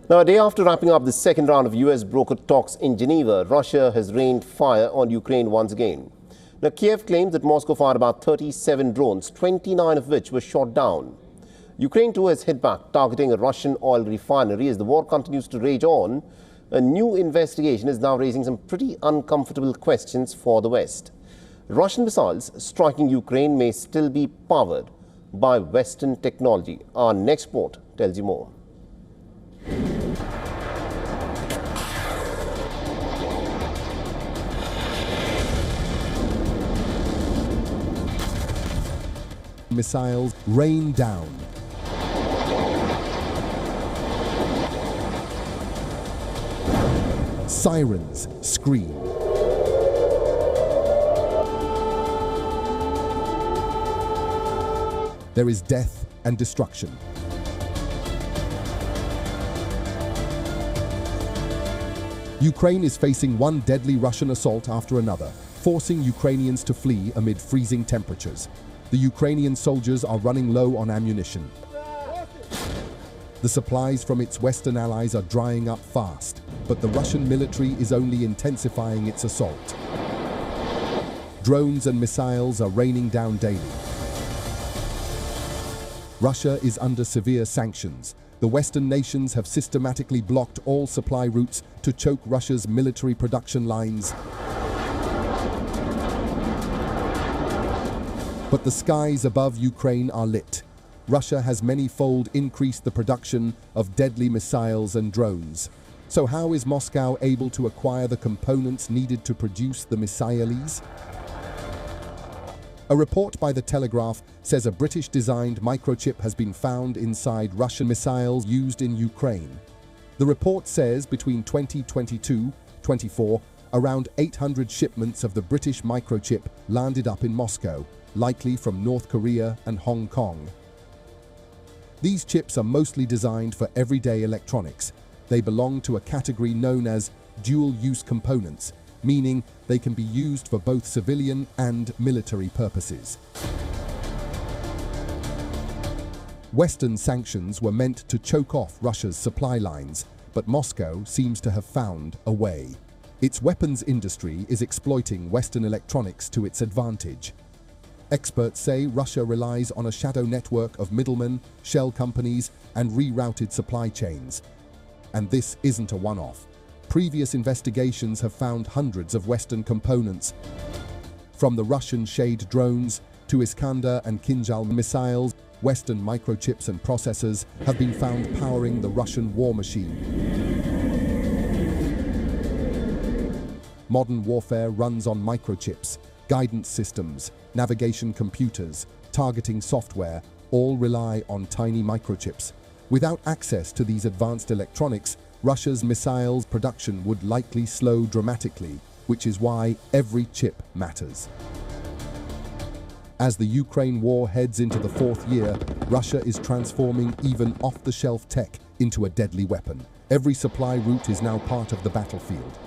Now, a day after wrapping up the second round of US brokered talks in Geneva, Russia has rained fire on Ukraine once again. Now, Kiev claims that Moscow fired about 37 drones, 29 of which were shot down. Ukraine too has hit back, targeting a Russian oil refinery. As the war continues to rage on, a new investigation is now raising some pretty uncomfortable questions for the West. Russian missiles striking Ukraine may still be powered by Western technology. Our next report tells you more. Missiles rain down. Sirens scream. There is death and destruction. Ukraine is facing one deadly Russian assault after another, forcing Ukrainians to flee amid freezing temperatures. The Ukrainian soldiers are running low on ammunition. The supplies from its Western allies are drying up fast, but the Russian military is only intensifying its assault. Drones and missiles are raining down daily. Russia is under severe sanctions. The Western nations have systematically blocked all supply routes to choke Russia's military production lines. But the skies above Ukraine are lit. Russia has many-fold increased the production of deadly missiles and drones. So how is Moscow able to acquire the components needed to produce the missiles? A report by The Telegraph says a British-designed microchip has been found inside Russian missiles used in Ukraine. The report says between 2022-24, around 800 shipments of the British microchip landed up in Moscow, likely from North Korea and Hong Kong. These chips are mostly designed for everyday electronics. They belong to a category known as dual-use components, meaning they can be used for both civilian and military purposes. Western sanctions were meant to choke off Russia's supply lines, but Moscow seems to have found a way. Its weapons industry is exploiting Western electronics to its advantage. Experts say Russia relies on a shadow network of middlemen, shell companies, and rerouted supply chains. And this isn't a one-off. Previous investigations have found hundreds of Western components, from the Russian Shade drones to Iskander and Kinjal missiles. Western microchips and processors have been found powering the Russian war machine. Modern warfare runs on microchips. Guidance systems, navigation computers, targeting software all rely on tiny microchips. Without access to these advanced electronics, Russia's missiles production would likely slow dramatically, which is why every chip matters. As the Ukraine war heads into the fourth year, Russia is transforming even off-the-shelf tech into a deadly weapon. Every supply route is now part of the battlefield.